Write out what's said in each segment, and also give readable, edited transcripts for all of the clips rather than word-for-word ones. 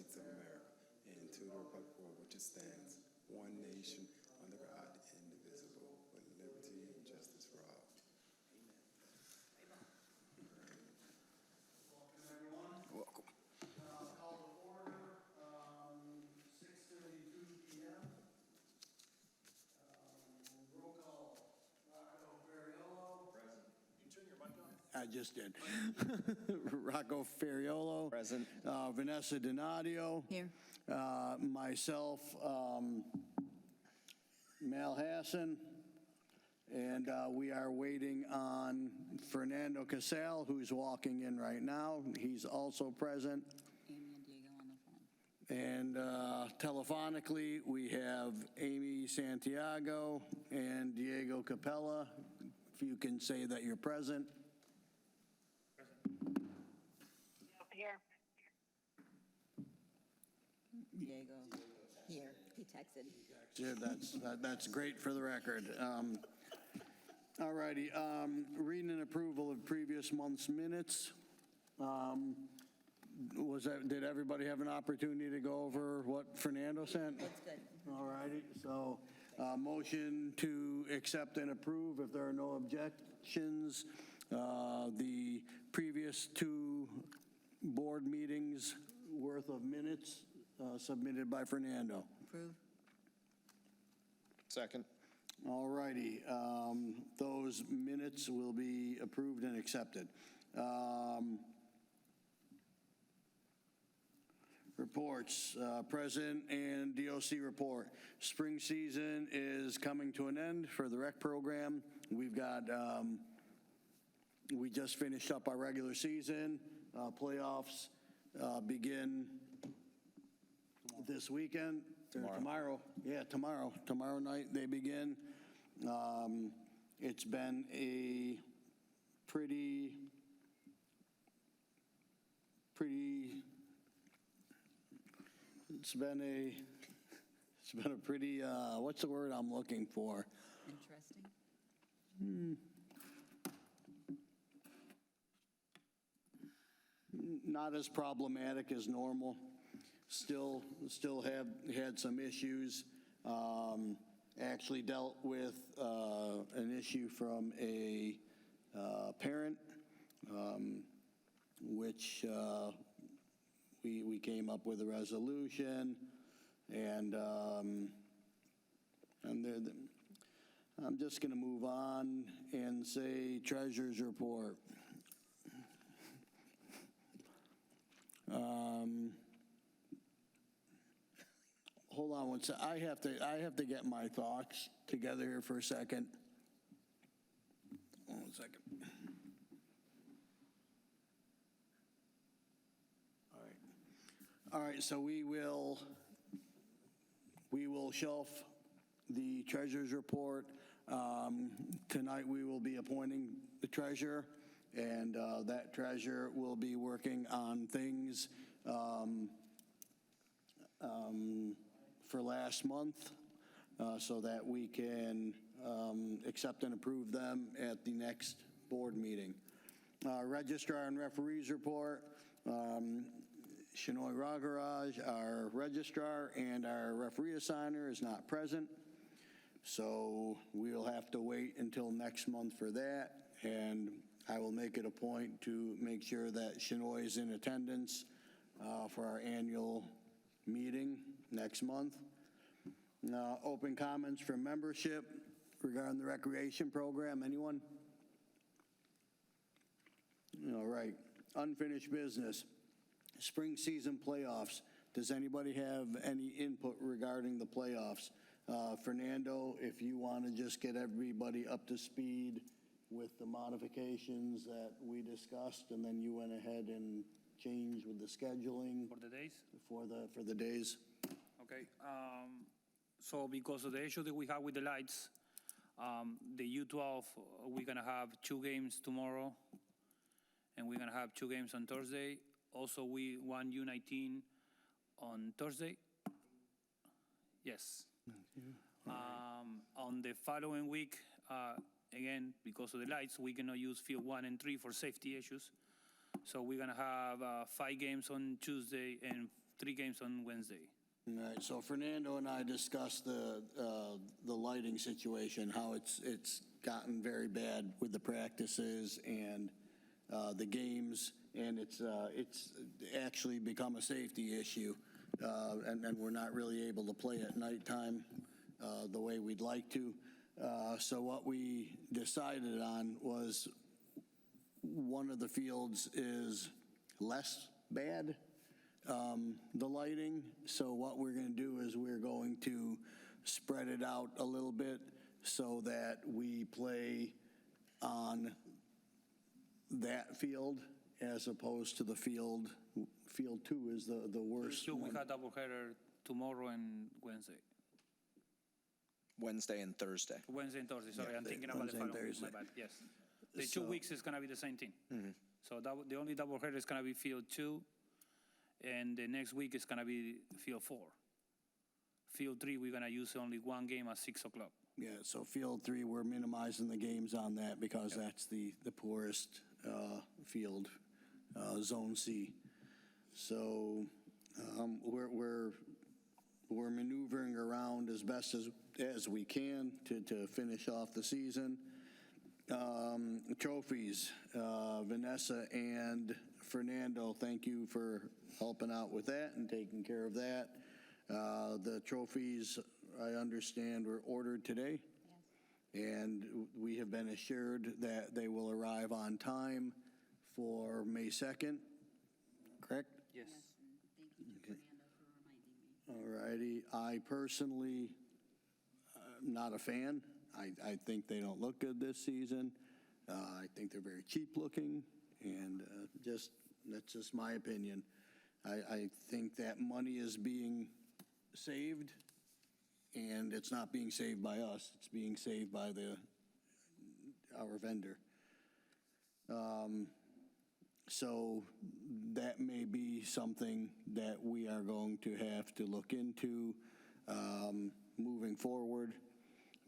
States of America and to the republic for which it stands, one nation, under God, indivisible, with liberty and justice for all. Welcome, everyone. Welcome. Call to order, 6:32 p.m. Roll call, Rocco Ferriolo. Present. You turn your mic on? I just did. Rocco Ferriolo. Present. Vanessa Donadio. Here. Myself, Mal Hassan. And we are waiting on Fernando Casal, who's walking in right now. He's also present. Amy and Diego on the phone. And telephonically, we have Amy Santiago and Diego Capella. If you can say that you're present. Here. Diego, here. He texted. Yeah, that's great for the record. All righty, reading and approval of previous month's minutes. Did everybody have an opportunity to go over what Fernando sent? Looks good. All righty, so motion to accept and approve if there are no objections. The previous two board meetings worth of minutes submitted by Fernando. Approve. Second. All righty, those minutes will be approved and accepted. Reports, President and DOC report. Spring season is coming to an end for the rec program. We've got, we just finished up our regular season. Playoffs begin this weekend, or tomorrow. Yeah, tomorrow. Tomorrow night they begin. It's been a pretty, it's been a pretty, what's the word I'm looking for? Interesting. Not as problematic as normal. Still have had some issues. Actually dealt with an issue from a parent, which we came up with a resolution, and I'm just going to move on and say treasurer's report. Hold on one second. I have to get my thoughts together here for a second. Hold on a second. All right, so we will shelf the treasurer's report. Tonight we will be appointing the treasurer, and that treasurer will be working on things for last month so that we can accept and approve them at the next board meeting. Registrar and referees report. Shinoy Ragaraj, our registrar, and our referee assigner is not present. So we'll have to wait until next month for that. And I will make it a point to make sure that Shinoy is in attendance for our annual meeting next month. Open comments from membership regarding the recreation program. Anyone? All right. Unfinished business. Spring season playoffs. Does anybody have any input regarding the playoffs? Fernando, if you want to just get everybody up to speed with the modifications that we discussed, and then you went ahead and changed with the scheduling For the days? for the days. Okay. So because of the issue that we have with the lights, the U12, we're going to have 2 games tomorrow, and we're going to have 2 games on Thursday. Also, we won U19 on Thursday. Yes. On the following week, again, because of the lights, we cannot use field 1 and 3 for safety issues. So we're going to have 5 games on Tuesday and 3 games on Wednesday. All right, so Fernando and I discussed the lighting situation, how it's gotten very bad with the practices and the games, and it's actually become a safety issue, and we're not really able to play at nighttime the way we'd like to. So what we decided on was one of the fields is less bad, the lighting. So what we're going to do is we're going to spread it out a little bit so that we play on that field as opposed to the field 2 is the worst So we one. got doubleheader tomorrow and Wednesday. Wednesday and Thursday. Wednesday and Thursday, sorry, I'm thinking about the Wednesday and following week, my Thursday. bad, yes. The 2 So- weeks is gonna be the same thing. So the only doubleheader is gonna be field 2, and the next week is gonna be field 4. Field 3, we're gonna use only 1 game at 6 o'clock. Yeah, so field 3, we're minimizing the games on that because that's the poorest field, Zone C. So we're maneuvering around as best as we can to finish off the season. Trophies, Vanessa and Fernando, thank you for helping out with that and taking care of that. The trophies, I understand, were ordered today. And we have been assured that they will arrive on time for May 2nd, correct? Yes. Thank you to Fernando for reminding me. All righty. I personally, am not a fan. I think they don't look good this season. I think they're very cheap looking, and that's just my opinion. I think that money is being saved, and it's not being saved by us. It's being saved by our vendor. So that may be something that we are going to have to look into moving forward,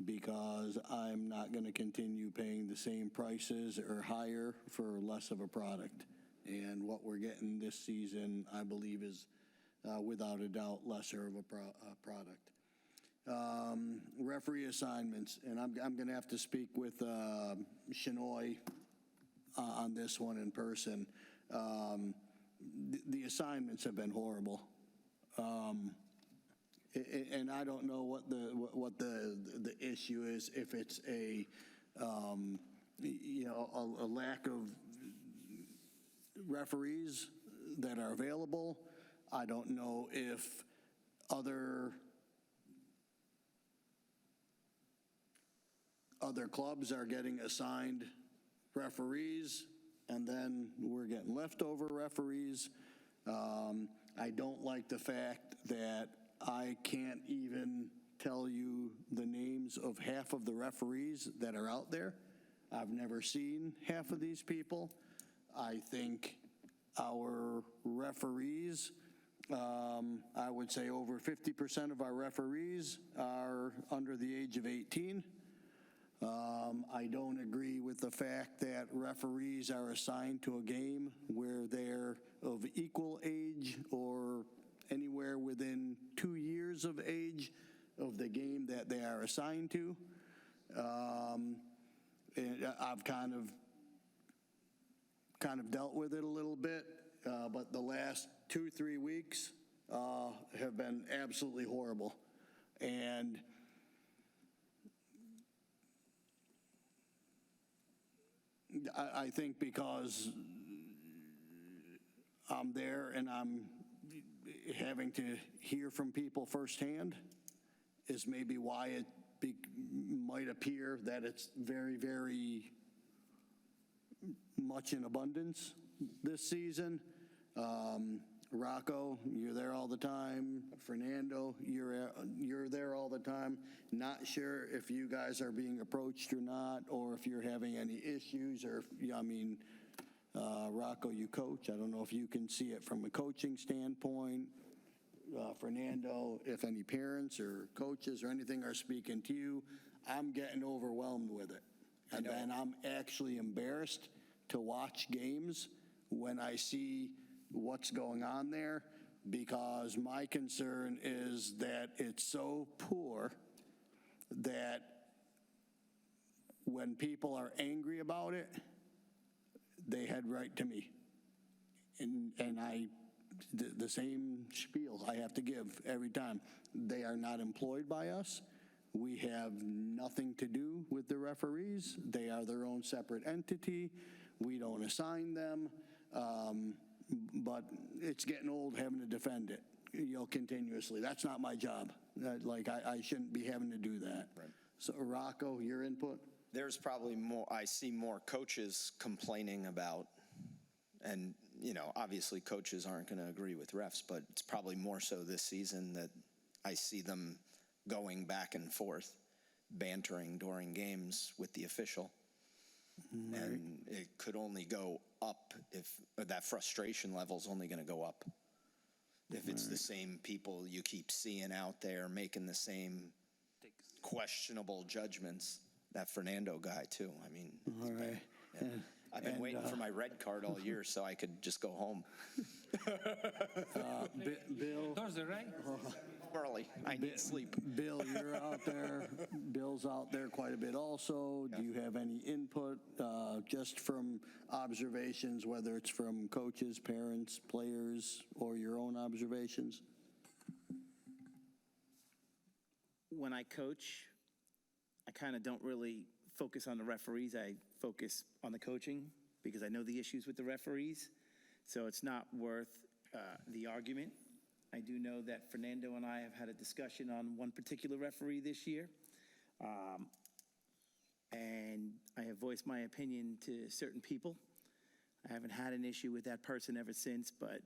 because I'm not going to continue paying the same prices or higher for less of a product. And what we're getting this season, I believe, is without a doubt lesser of a product. Referee assignments, and I'm going to have to speak with Shinoy on this one in person. The assignments have been horrible, and I don't know what the issue is. If it's a lack of referees that are available. I don't know if other clubs are getting assigned referees, and then we're getting leftover referees. I don't like the fact that I can't even tell you the names of half of the referees that are out there. I've never seen half of these people. I think our referees, I would say over 50% of our referees are under the age of 18. I don't agree with the fact that referees are assigned to a game where they're of equal age or anywhere within 2 years of age of the game that they are assigned to. And I've kind of dealt with it a little bit, but the last 2-3 weeks have been absolutely horrible. And I think because I'm there and I'm having to hear from people firsthand is maybe why it might appear that it's very, very much in abundance this season. Rocco, you're there all the time. Fernando, you're there all the time. Not sure if you guys are being approached or not, or if you're having any issues, or Rocco, you coach. I don't know if you can see it from a coaching standpoint. Fernando, if any parents or coaches or anything are speaking to you, I'm getting overwhelmed with it. And then I'm actually embarrassed to watch games when I see what's going on there. because my concern is that it's so poor that when people are angry about it, they head right to me. And the same spiel I have to give every time. They are not employed by us. We have nothing to do with the referees. They are their own separate entity. We don't assign them. But it's getting old having to defend it, continuously. That's not my job. I shouldn't be having to do that. Right. So Rocco, your input? There's probably more, I see more coaches complaining about, and, obviously coaches aren't going to agree with refs, but it's probably more so this season that I see them going back and forth, bantering during games with the official. Right. And it could only go up if that frustration level is only going to go up. If it's the same people you keep seeing out there making the same questionable judgments. That Fernando guy, too. I mean, all right. Yeah. I've been waiting for my red card all year so I could just go home. Bill? Thursday, right? Early. I need sleep. Bill, you're out there. Bill's out there quite a bit also. Do you have any input, just from observations, whether it's from coaches, parents, players, or your own observations? When I coach, I kind of don't really focus on the referees. I focus on the coaching because I know the issues with the referees. So it's not worth the argument. I do know that Fernando and I have had a discussion on one particular referee this year. And I have voiced my opinion to certain people. I haven't had an issue with that person ever since, but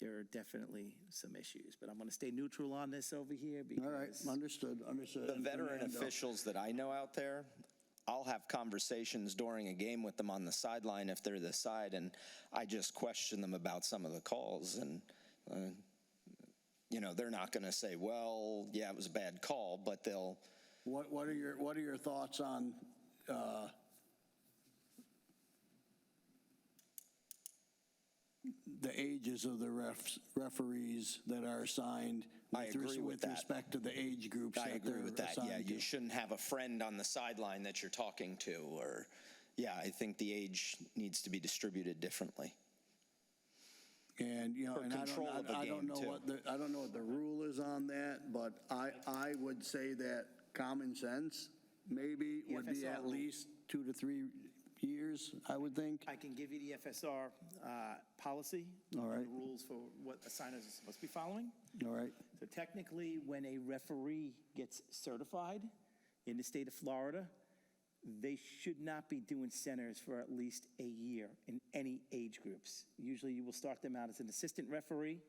there are definitely some issues. But I'm going to stay neutral on this over here because... All right, understood. The veteran officials that I know out there, I'll have conversations during a game with them on the sideline if they're the side, and I just question them about some of the calls. And, they're not going to say, well, yeah, it was a bad call, but they'll... What are your thoughts on the ages of the referees that are assigned? I agree with that. Respect to the age groups. I agree with that. Yeah, you to. shouldn't have a friend on the sideline that you're talking to, or I think the age needs to be distributed differently. And For and control of the I don't game, know too. I don't know what the rule is on that, but I would say that common sense maybe The would be FSR at rule. least 2 to 3 years, I would think. I can give you the FSR policy. All right. The rules for what assigners are supposed to be following. All right. So technically, when a referee gets certified in the state of Florida, they should not be doing centers for at least a year in any age groups. Usually you will start them out as an assistant referee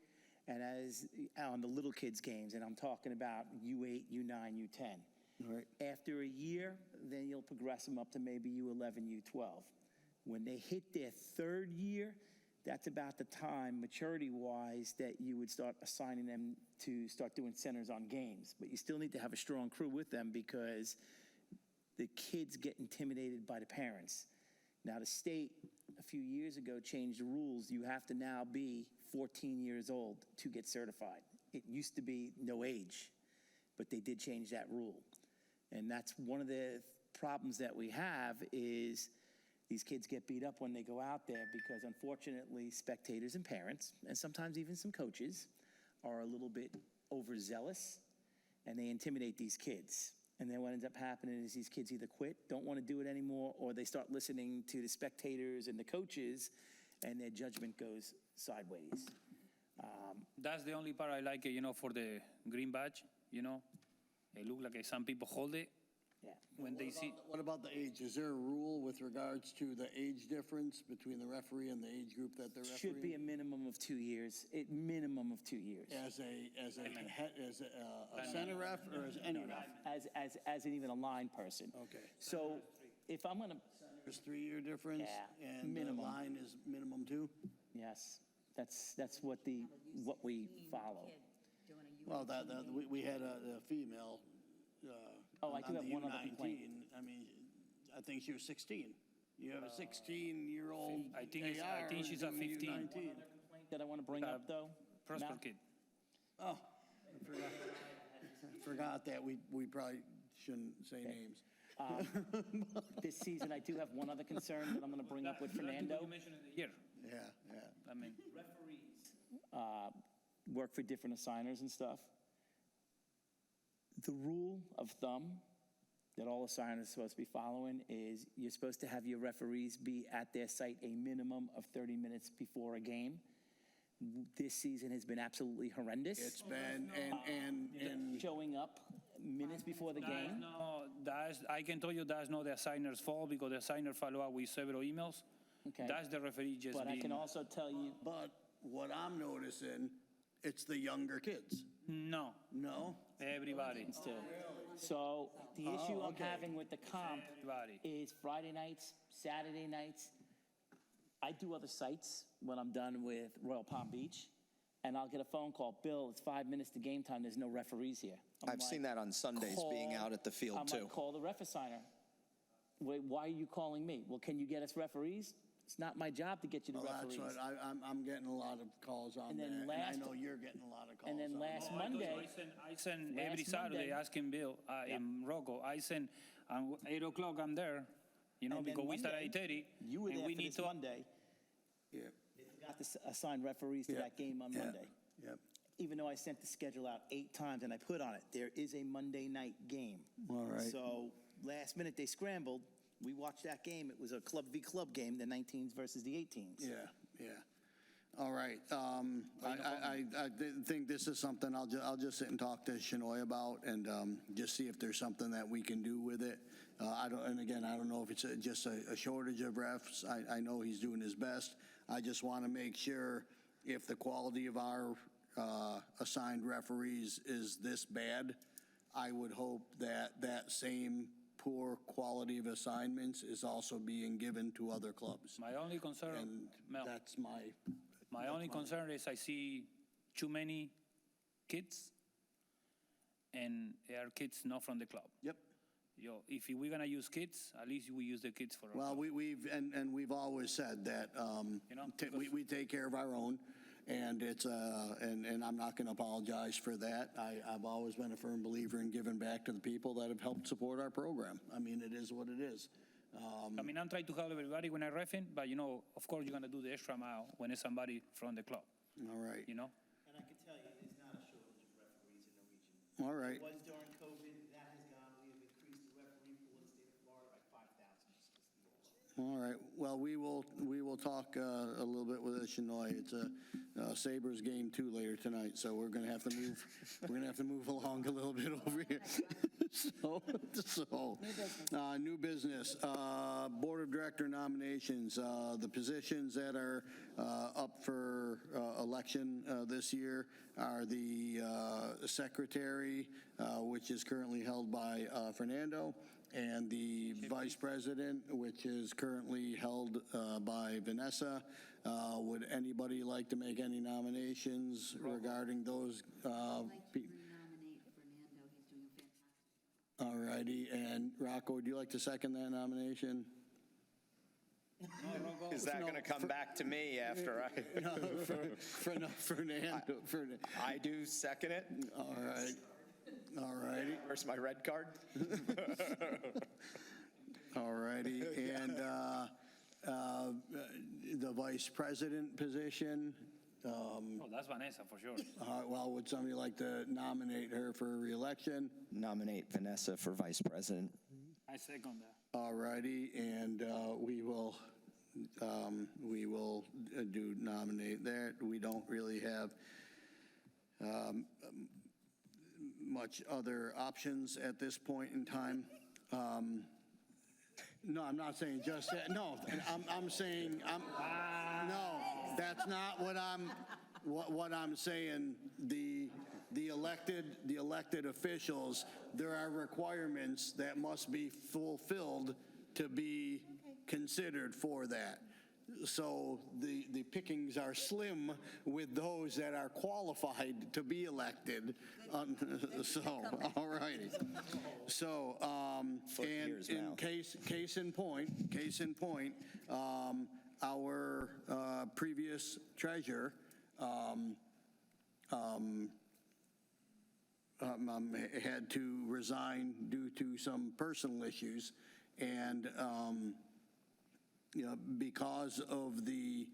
and as on the little kids games, and I'm talking about U8, U9, U10. All right. After a year, then you'll progress them up to maybe U11, U12. When they hit their third year, that's about the time, maturity-wise, that you would start assigning them to start doing centers on games. But you still need to have a strong crew with them because the kids get intimidated by the parents. Now, the state, a few years ago, changed the rules. You have to now be 14 years old to get certified. It used to be no age, but they did change that rule. And that's one of the problems that we have is these kids get beat up when they go out there because, unfortunately, spectators and parents, and sometimes even some coaches, are a little bit overzealous, and they intimidate these kids. And then what ends up happening is these kids either quit, don't want to do it anymore, or they start listening to the spectators and the coaches, and their judgment goes sideways. That's the only part I like, for the green badge, It look like some people hold it Yeah. when they see. What about the age? Is there a rule with regards to the age difference between the referee and the age group that they're refereeing? Should be a minimum of 2 years, minimum of 2 years. As a center ref or as any ref? As an even a line person. Okay. So if I'm going to, There's 3-year difference? Yeah, And minimum. the line is minimum 2? yes, that's what we follow. Well, we had a female Oh, I on do have the one other U19. complaint. I mean, I think she was 16. You have a 16-year-old I think she's at 15. That I want to bring up, though, Prosper No? kid. Oh, I forgot that we probably shouldn't say names. This season, I do have one other concern that I'm going to bring up with Last people Fernando. you mentioned in the year. Yeah. I mean, Work for different assigners and stuff. The rule of thumb that all assigners are supposed to be following is you're supposed to have your referees be at their site a minimum of 30 minutes before a game. This season has been absolutely horrendous. It's been, and Showing up minutes before the game. I can tell you that's not the assigner's fault because the assigner follow up with several emails. Okay. That's the referee just But I being. can also tell you, but what I'm noticing, it's the younger kids. No, No? everybody. too. So the issue I'm okay. having with the comp Everybody. is Friday nights, Saturday nights. I do other sites when I'm done with Royal Palm Beach, and I'll get a phone call, Bill, it's 5 minutes to game time, there's no referees here. I've seen that on Sundays being out at the field I'm too. like, call the ref assigner. Wait, why are you calling me? Well, can you get us referees? It's not my job to get you the Well, that's referees. what, I'm getting a lot of calls on And that, then and I last- know you're getting a lot of calls And then on last that. Monday, I send every Last Saturday Monday. asking Bill in Rocco. I send 8 o'clock. I'm there, And then because we start at Monday, 8:30. you were and there we for need this to. Monday. Yeah, They forgot to assign referees to Yeah. that game on yeah, Monday. Yep. Even though I sent the schedule out 8 times and I put on it, there is a Monday night game. All right. So last minute they scrambled. We watched that game. It was a club v club game, the 19s versus the 18s. Yeah. All right. I think this is something I'll just sit and talk to Shinoy about and just see if there's something that we can do with it. I don't know if it's just a shortage of refs. I know he's doing his best. I just want to make sure if the quality of our assigned referees is this bad, I would hope that that same poor quality of assignments is also being given to other clubs. My only concern, And Mel, that's my only concern is I see too many kids, and they are kids not from the club. Yep. If we're gonna use kids, at least we use the kids for. our Well, club. we've always said that, we take care of our own, and it's, and I'm not going to apologize for that. I've always been a firm believer in giving back to the people that have helped support our program. I mean, it is what it is. I mean, I'm trying to help everybody when I reffing, but of course, you're gonna do the extra mile when it's somebody from the club. All right. And I can tell you, there's not a shortage of referees in the region. All right. It was during COVID, that has gone, we have increased the referee pool in the state of Florida by 5,000. All right. Well, we will talk a little bit with Shinoy. It's a Sabres game too later tonight, so we're gonna have to move along a little bit over here. So new business, board of director nominations. The positions that are up for election this year are the secretary, which is currently held by Fernando, and the vice president, which is currently held by Vanessa. Would anybody like to make any nominations regarding those? I'd like to re-nominate Fernando. He's doing fantastic. All righty, and Rocco, would you like to second that nomination? Is that going to come back to me after I? No, Fernando. I do second it. All right, all righty, Where's my red card? all righty, and the vice president position, Oh, that's Vanessa for sure. well, would somebody like to nominate her for reelection? Nominate Vanessa for vice president. I second that. All righty, and we will do nominate there. We don't really have much other options at this point in time. No, I'm not saying just that. No, I'm saying, no, that's not what I'm saying. The elected officials, there are requirements that must be fulfilled to be considered for that. So the pickings are slim with those that are qualified to be elected. So, all righty. So, Foot and years in mouth. case in point, our previous treasurer had to resign due to some personal issues. And, because of the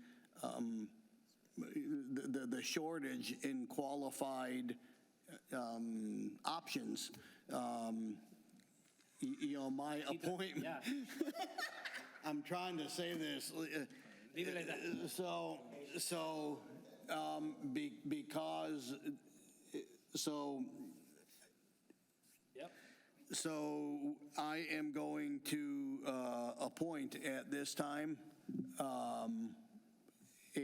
shortage in qualified options, my appointment, Yeah, I'm trying to say this. leave it like that. Because, Yep. so I am going to appoint at this time a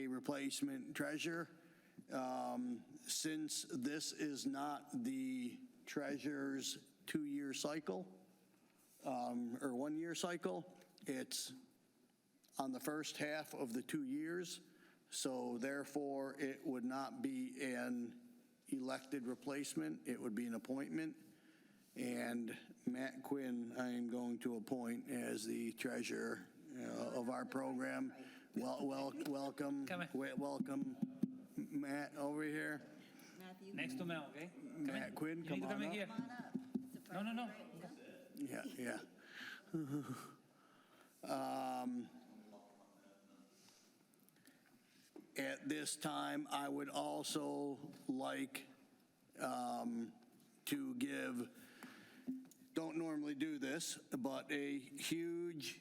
replacement treasurer. Since this is not the treasurer's 2-year cycle, or 1-year cycle, it's on the first half of the 2 years. So therefore, it would not be an elected replacement, it would be an appointment. And Matt Quinn, I am going to appoint as the treasurer of our program. Welcome, Come here. welcome, Matt, over here. Matthew? Next to Mel, okay? Come in. Matt Quinn, You come need to on come in up. here. Come on up. Surprise No. right now. Yeah. At this time, I would also like to give, don't normally do this, but a huge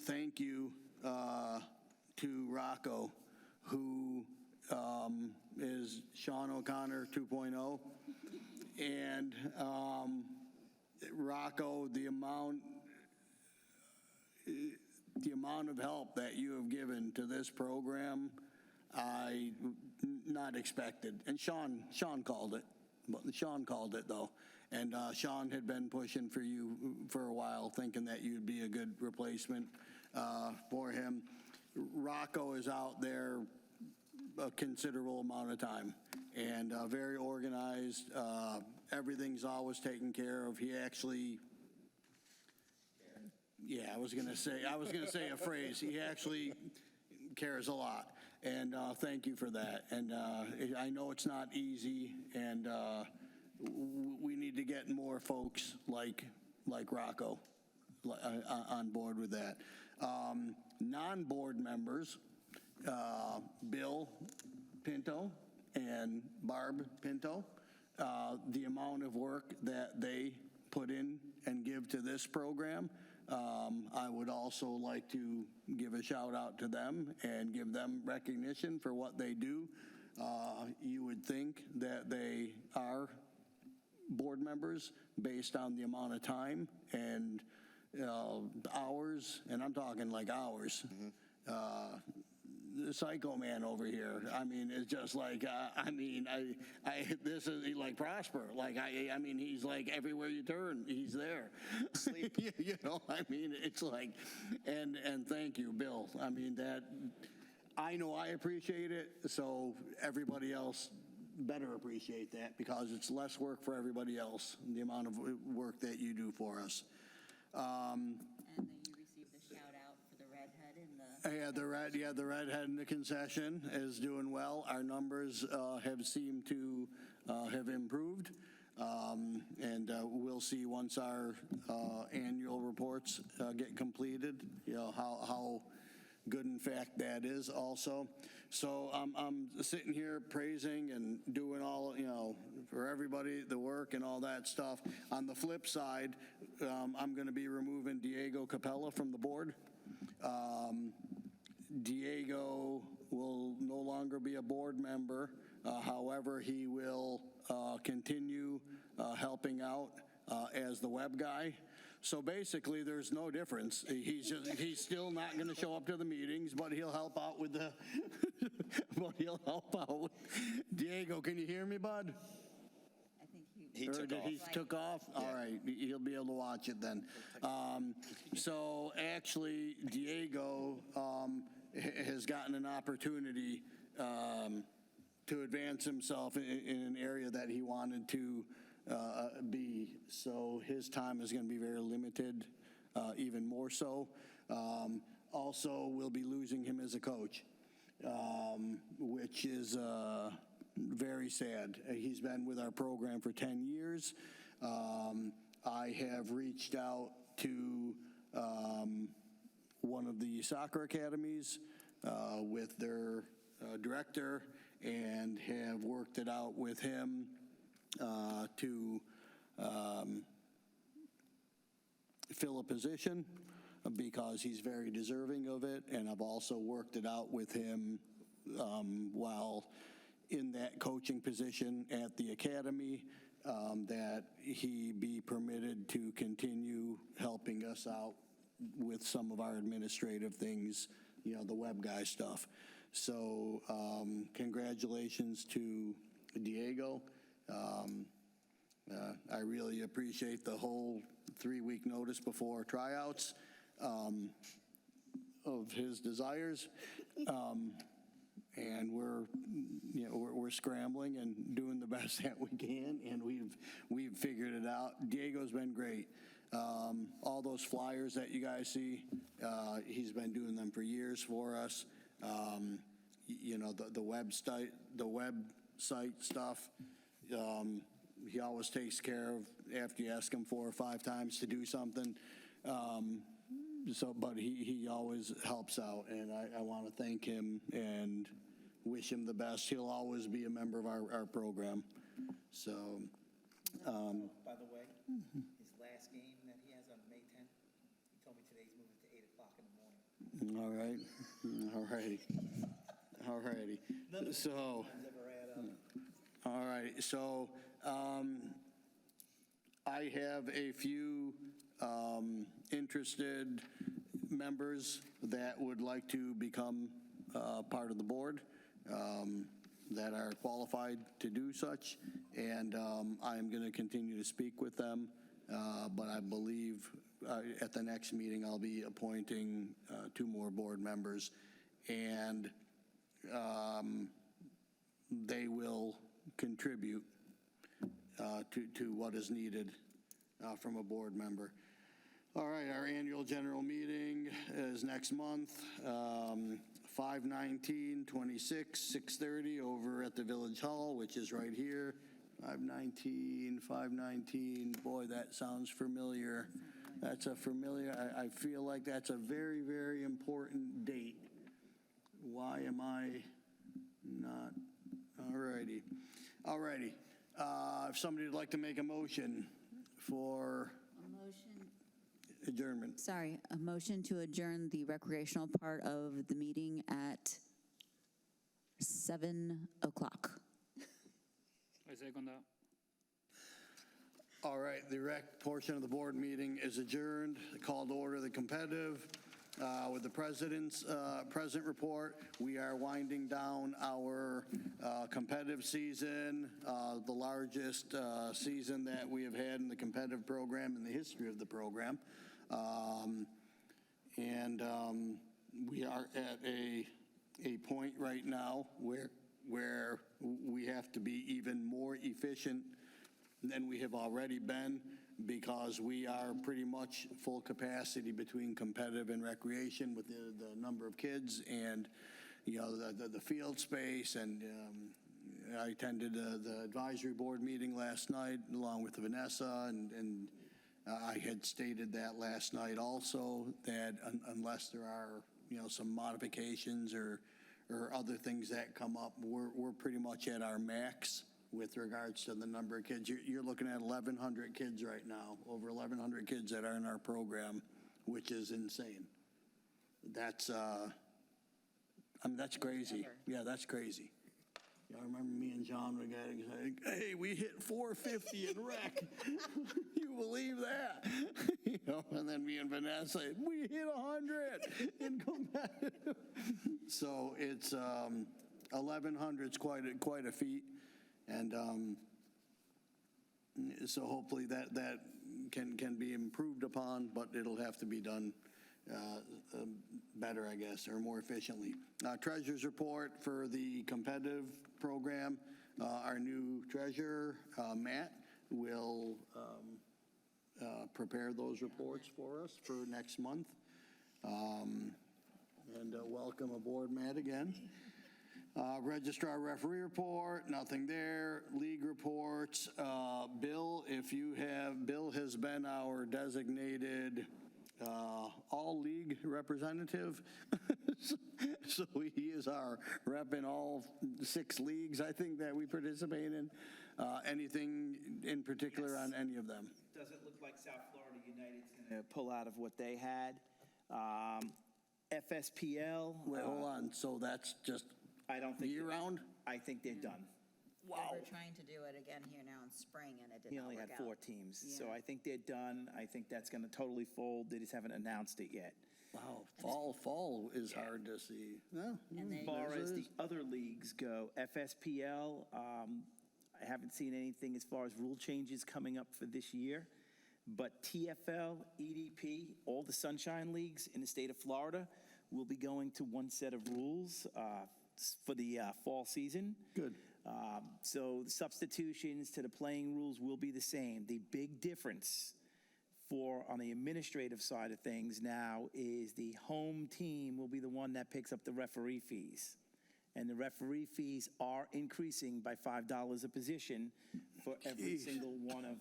thank you to Rocco, who is Sean O'Connor 2.0. And Rocco, the amount of help that you have given to this program, I not expected. And Sean called it, but Sean called it though. And Sean had been pushing for you for a while, thinking that you'd be a good replacement for him. Rocco is out there a considerable amount of time and very organized. Everything's always taken care of. He actually, I was gonna say a phrase. He actually cares a lot, and thank you for that. And I know it's not easy, and we need to get more folks like Rocco on board with that. Non-board members, Bill Pinto and Barb Pinto, the amount of work that they put in and give to this program, I would also like to give a shout out to them and give them recognition for what they do. You would think that they are board members based on the amount of time and hours, and I'm talking like hours. The psycho man over here, I mean, it's just like, this is like Prosper. Like, I mean, he's like everywhere you turn, he's there. It's like, and thank you, Bill. I mean, that, I know I appreciate it, so everybody else better appreciate that, because it's less work for everybody else, the amount of work that you do for us. And then you received a shout out for the redhead in the. The redhead in the concession is doing well. Our numbers have seemed to have improved. And we'll see once our annual reports get completed, how good in fact that is also. So I'm sitting here praising and doing all, for everybody, the work and all that stuff. On the flip side, I'm going to be removing Diego Capella from the board. Diego will no longer be a board member. However, he will continue helping out as the web guy. So basically, there's no difference. He's still not going to show up to the meetings, but he'll help out with the. Diego, can you hear me, bud? I think He took off. He took off? All right, he'll be able to watch it then. So actually, Diego has gotten an opportunity to advance himself in an area that he wanted to be. So his time is going to be very limited, even more so. Also, we'll be losing him as a coach, which is very sad. He's been with our program for 10 years. I have reached out to one of the soccer academies with their director and have worked it out with him to fill a position because he's very deserving of it. And I've also worked it out with him while in that coaching position at the academy, that he be permitted to continue helping us out with some of our administrative things, you know, the web guy stuff. So congratulations to Diego. I really appreciate the whole 3-week notice before tryouts of his desires. And we're scrambling and doing the best that we can, and we've figured it out. Diego's been great. All those flyers that you guys see, he's been doing them for years for us. The website stuff, he always takes care of after you ask him 4 or 5 times to do something. But he always helps out, and I want to thank him and wish him the best. He'll always be a member of our program. So, By the way, his last game that he has on May 10th, he told me today he's moving to 8 o'clock in the morning. all righty. So, all right. So, I have a few interested members that would like to become part of the board, that are qualified to do such, and I'm going to continue to speak with them, but I believe at the next meeting I'll be appointing 2 more board members, and they will contribute to what is needed from a board member. All right, our annual general meeting is next month, 5/19/26, 6:30 over at the Village Hall, which is right here. 5/19, boy, that sounds familiar. That's a familiar, I feel like that's a very, very important date. Why am I not? All righty. If somebody would like to make a motion for adjournment. Sorry, a motion to adjourn the recreational part of the meeting at 7 o'clock. I second that. All right, the rec portion of the board meeting is adjourned. Call to order the competitive with the president's present report. We are winding down our competitive season, the largest season that we have had in the competitive program in the history of the program. We are at a point right now where we have to be even more efficient than we have already been, because we are pretty much full capacity between competitive and recreation with the number of kids and, the field space. And I attended the advisory board meeting last night along with Vanessa, and I had stated that last night also, that unless there are, some modifications or other things that come up, we're pretty much at our max with regards to the number of kids. You're looking at 1,100 kids right now, over 1,100 kids that are in our program, which is insane. That's, that's crazy. Yeah, that's crazy. I remember me and John were getting saying, hey, we hit 450 in rec. You believe that? And then me and Vanessa, we hit 100 in competitive. So it's 1,100 is quite a feat. And so hopefully that can be improved upon, but it'll have to be done better, I guess, or more efficiently. Treasurer's report for the competitive program. Our new treasurer, Matt, will prepare those reports for us for next month. And welcome aboard, Matt, again. Registrar referee report, nothing there. League reports, Bill, Bill has been our designated all-league representative. So he is our rep in all 6 leagues, I think, that we participate in. Anything in particular on any of them? Doesn't look like South Florida United's going to pull out of what they had. FSPL. Wait, hold on, so that's just I don't think year-round? I think they're done. They were trying to do it again here now in spring, and it did He not only work had out. 4 teams, so Yeah. I think they're done. I think that's going to totally fold. They just haven't announced it yet. Wow, fall is hard to see. Well, And they- As far as it the is. other leagues go, FSPL, I haven't seen anything as far as rule changes coming up for this year. But TFL, EDP, all the Sunshine Leagues in the state of Florida will be going to one set of rules for the fall season. Good. So the substitutions to the playing rules will be the same. The big difference on the administrative side of things now is the home team will be the one that picks up the referee fees. And the referee fees are increasing by $5 a position for every Jeez. single one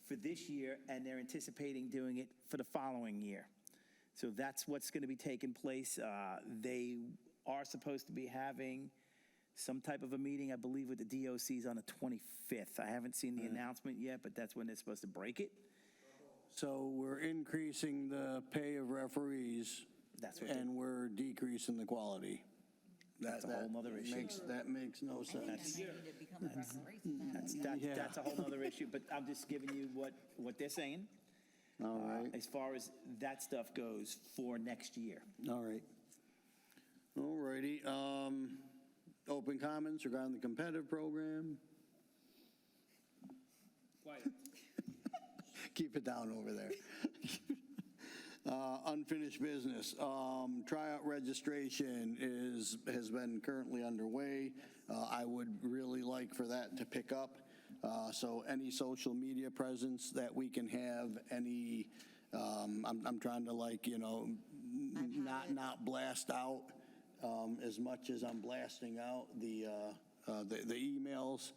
for this year, and they're anticipating doing it for the following year. So that's what's going to be taking place. They are supposed to be having some type of a meeting, I believe, with the DOCs on the 25th. I haven't seen the announcement yet, but that's when they're supposed to break it. So we're increasing the pay of referees. That's what And we're decreasing the quality. That's a whole nother issue. That makes no I think sense. they need to become a referee for that. Yeah. That's a whole other issue, but I'm just giving you what they're saying. All right, As far as that stuff goes for next year. all right. All righty. Open comments regarding the competitive program. Quiet. Keep it down over there. Unfinished business. Tryout registration has been currently underway. I would really like for that to pick up. So any social media presence that we can have, I'm trying to not blast out as much as I'm blasting out the emails.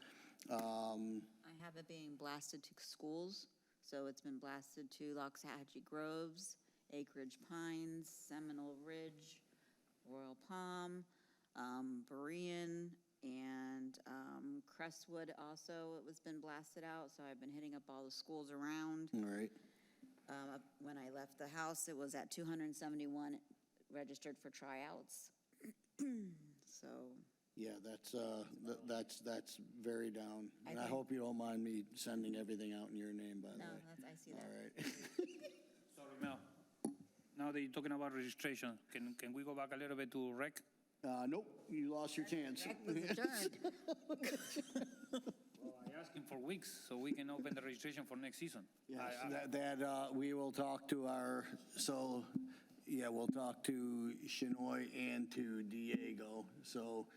I have it being blasted to schools, so it's been blasted to Loxahatchee Groves, Acreage Pines, Seminole Ridge, Royal Palm, Berean, and Crestwood also. It was been blasted out, so I've been hitting up all the schools around. All right. When I left the house, it was at 271 registered for tryouts. So, Yeah, that's very down. And I think- hope you don't mind me sending everything out in your name, by the no, way. I see All that. right. Sorry, Mel. Now that you're talking about registration, can we go back a little bit to rec? Nope, you lost your chance. Rec was adjourned. Well, I asked him for weeks so we can open the registration for next season. Yes, I- we will talk to we'll talk to Shinoy and to Diego. So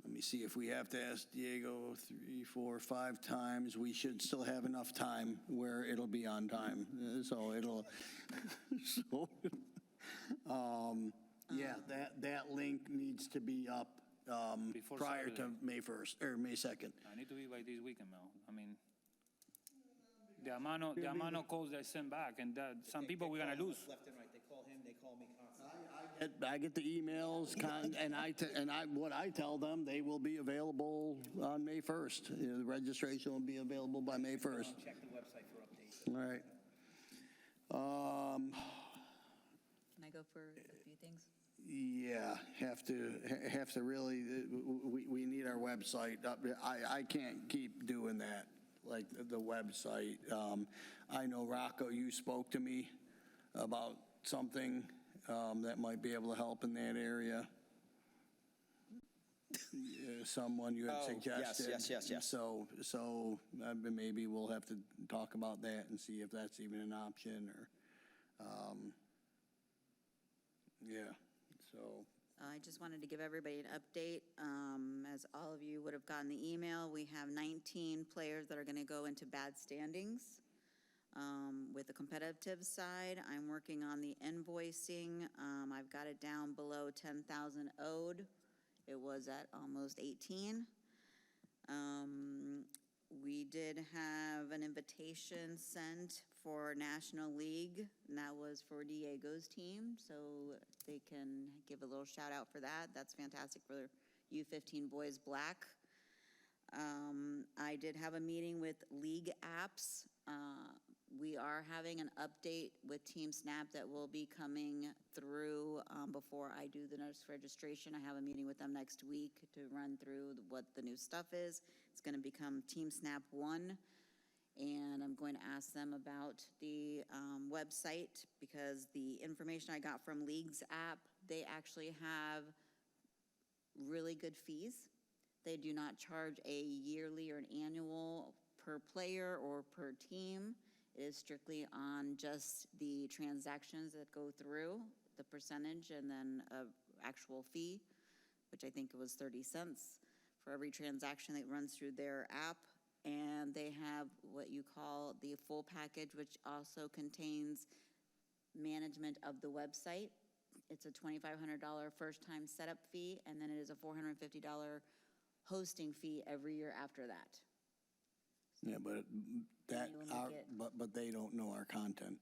let me see if we have to ask Diego 3, 4, 5 times. We should still have enough time where it'll be on time. So it'll, yeah, that link needs to be up Before prior to Saturday. May 1st, or May 2nd. I need to be by this weekend, Mel. I mean, the amount of calls I send back, and that some people we're gonna lose. Left and right. They call him, they call me constantly. I get the emails, what I tell them, they will be available on May 1st. You know, the registration will be available by May 1st. Check the website for updates. All right. Can I go for a few things? Yeah, have to really, we need our website up. I can't keep doing that, like the website. I know, Rocco, you spoke to me about something that might be able to help in that area. Someone you had Oh, suggested. yes. So maybe we'll have to talk about that and see if that's even an option, or, yeah, so. I just wanted to give everybody an update. As all of you would have gotten the email, we have 19 players that are going to go into bad standings. With the competitive side, I'm working on the invoicing. I've got it down below 10,000 owed. It was at almost 18. We did have an invitation sent for National League, and that was for Diego's team, so they can give a little shout out for that. That's fantastic for U15 Boys Black. I did have a meeting with League Apps. We are having an update with Team Snap that will be coming through before I do the next registration. I have a meeting with them next week to run through what the new stuff is. It's going to become Team Snap 1, and I'm going to ask them about the website, because the information I got from League's app, they actually have really good fees. They do not charge a yearly or an annual per player or per team. It is strictly on just the transactions that go through, the percentage, and then an actual fee, which I think it was 30 cents for every transaction that runs through their app. And they have what you call the full package, which also contains management of the website. It's a $2,500 first-time setup fee, and then it is a $450 hosting fee every year after that. Yeah, but that, You will make it- but they don't know our content.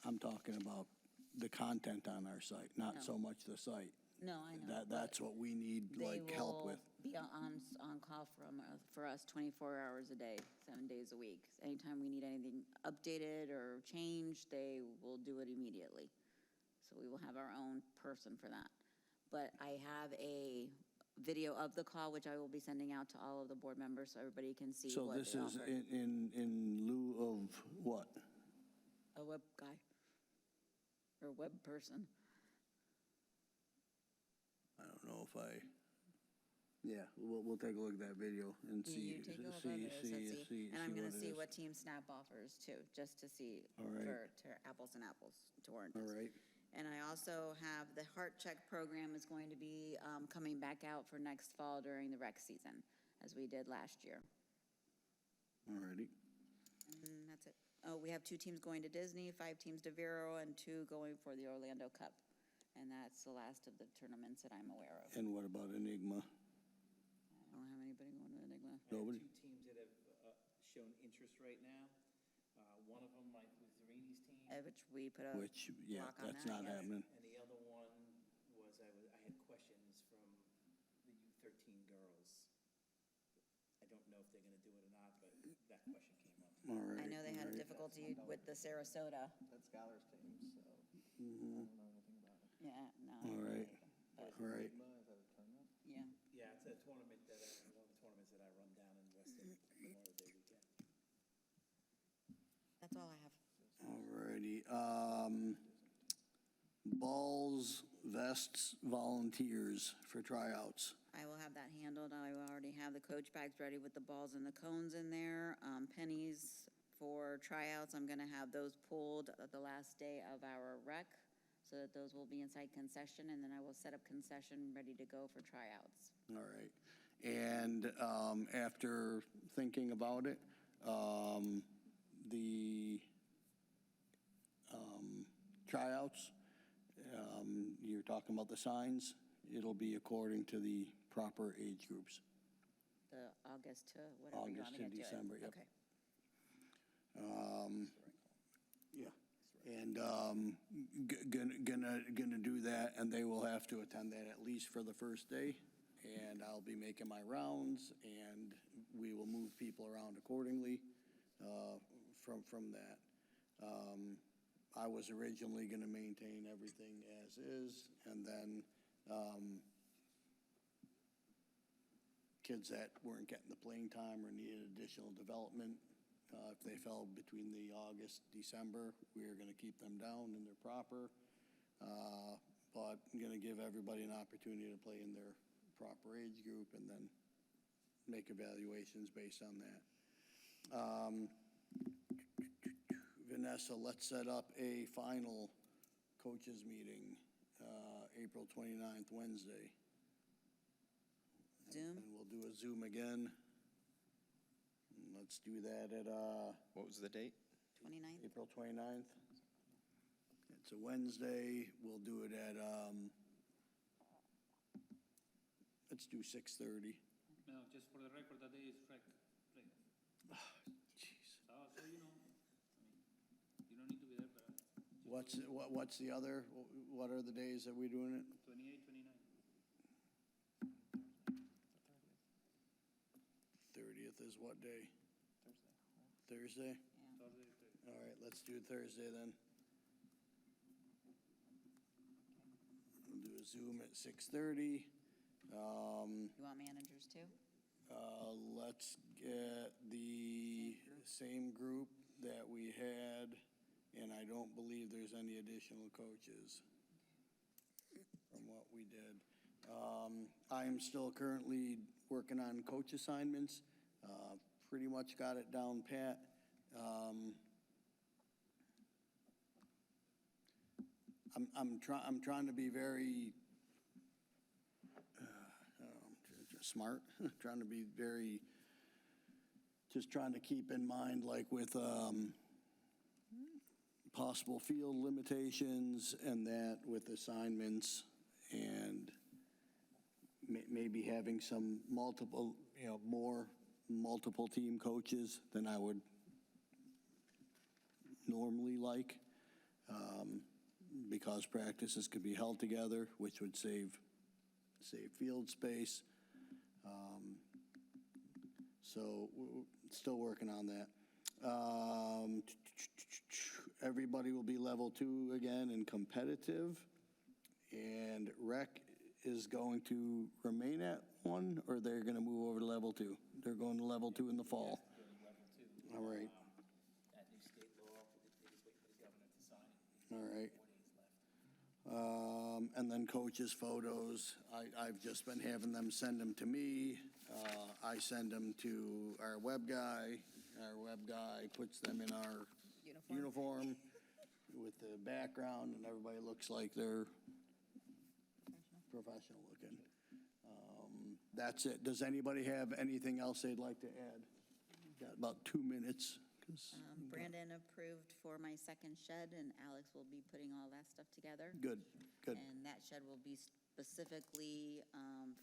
I'm talking about the content on our site, not No. so much the site. No, I know. That's what we need, like, help with. They will be on call for us 24 hours a day, 7 days a week. Anytime we need anything updated or changed, they will do it immediately. So we will have our own person for that. But I have a video of the call, which I will be sending out to all of the board members so everybody can see So what this they is offer. in lieu of what? A web guy or web person. I don't know if yeah, we'll take a look at that video and Yeah, see, you take a look at it, let's see. And I'm what gonna it see is. what Team Snap offers too, just to see All right. to apples and apples, to oranges. All right, And I also have the Heart Check program is going to be coming back out for next fall during the rec season, as we did last year. all righty. And that's it. Oh, we have 2 teams going to Disney, 5 teams to Vero, and 2 going for the Orlando Cup. And that's the last of the tournaments that I'm aware of. And what about Enigma? I don't have anybody going to Enigma. Nobody? Two teams that have shown interest right now. One of them, like, was Zarini's team, Which we put a Which, yeah, block on that's that, not yes. happening. and the other one was, I had questions from the U13 girls. I don't know if they're gonna do it or not, but that question came up. All right. I know they had a all right. difficulty with the Sarasota. That's Scholar's team, so Mhm. I don't know anything about it. Yeah, no. All right, But, all right. Enigma, is that a tournament? yeah. Yeah, it's a tournament that, one of the tournaments that I run down in Weston Memorial Day weekend. That's all I have. All righty. Balls, vests, volunteers for tryouts. I will have that handled. I already have the coach bags ready with the balls and the cones in there. Pennies for tryouts, I'm gonna have those pulled at the last day of our rec, so that those will be inside concession, and then I will set up concession ready to go for tryouts. All right. And after thinking about it, the tryouts, you're talking about the signs, it'll be according to the proper age groups. The August to whatever you want August me to to do it. December, yep. Okay. Yeah, and gonna do that, and they will have to attend that at least for the first day. And I'll be making my rounds, and we will move people around accordingly from that. I was originally gonna maintain everything as is, and then kids that weren't getting the playing time or needed additional development, if they fell between the August, December, we are gonna keep them down and they're proper. But I'm gonna give everybody an opportunity to play in their proper age group and then make evaluations based on that. Vanessa, let's set up a final coaches meeting, April 29th, Wednesday. Zoom? And we'll do a Zoom again. And let's do that at, What was the date? 29th? April 29th. It's a Wednesday. We'll do it at let's do 6:30. No, just for the record, that day is rec. Jeez. So you know, you don't need to be there, but What's the other, what are the days that we're doing it? 28, 29. 30th is what day? Thursday. Thursday? Thursday. All right, let's do Thursday then. We'll do a Zoom at 6:30. You want managers too? Let's get the same group that we had, and I don't believe there's any additional coaches from what we did. I am still currently working on coach assignments. Pretty much got it down pat. I'm trying to be very smart, trying to be very, just trying to keep in mind, like with possible field limitations and that with assignments, and maybe having some multiple, more multiple team coaches than I would normally like, because practices could be held together, which would save field space. So we're still working on that. Everybody will be level 2 again and competitive. And rec is going to remain at 1, or they're going to move over to level 2? They're going to level 2 in the fall. All right. That new state law, they just wait for the governor to sign it. All right. 4 days left. And then coaches' photos, I've just been having them send them to me. I send them to our web guy. Our web guy puts them in our uniform with the background, and everybody looks like they're professional looking. That's it. Does anybody have anything else they'd like to add? Got about 2 minutes. Brandon approved for my second shed, and Alex will be putting all that stuff together. Good. And that shed will be specifically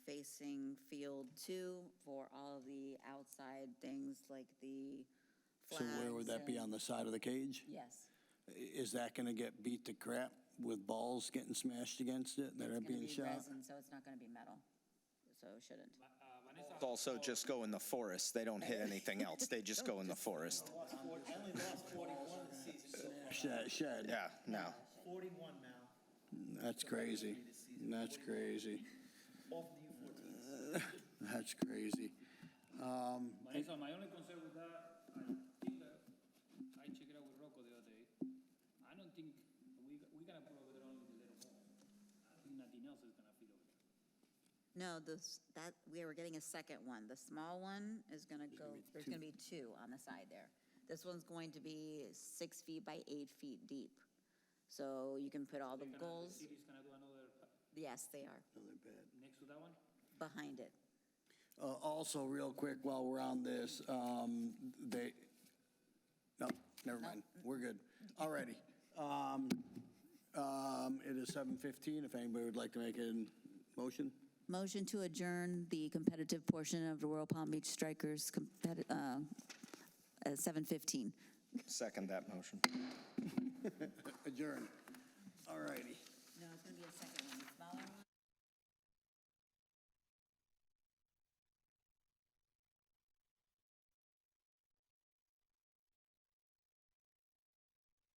facing Field 2 for all of the outside things like the So flags. where would that be, and- on the side of the cage? Yes. Is that going to get beat to crap with balls getting smashed against it that are being It's shot? going to be resin, so it's not going to be metal, so it shouldn't. It's also just go in the forest. They don't hit anything else. They just go in the forest. I only lost 41 this season so far. Shed. Yeah, no. 41 now, That's crazy. That's crazy. off the U14s. That's crazy. Vanessa, my only concern with that, I think that, I checked it out with Rocco the other day. I don't think, we gotta put over there only the little hole. I think nothing else is gonna fit over there. No, we were getting a second one. The small one is going to go, there's going to be 2 on the side there. This one's going to be 6 feet by 8 feet deep. So you can put all the The goals. city's gonna do another, Yes, they are, next to that one? behind it. Also, real quick, while we're on this, no, never mind. We're good. All righty. It is 7:15. If anybody would like to make a motion? Motion to adjourn the competitive portion of the Royal Palm Beach Strikers at 7:15. Second that motion. Adjourn. All righty. No, it's going to be a second one, the smaller one.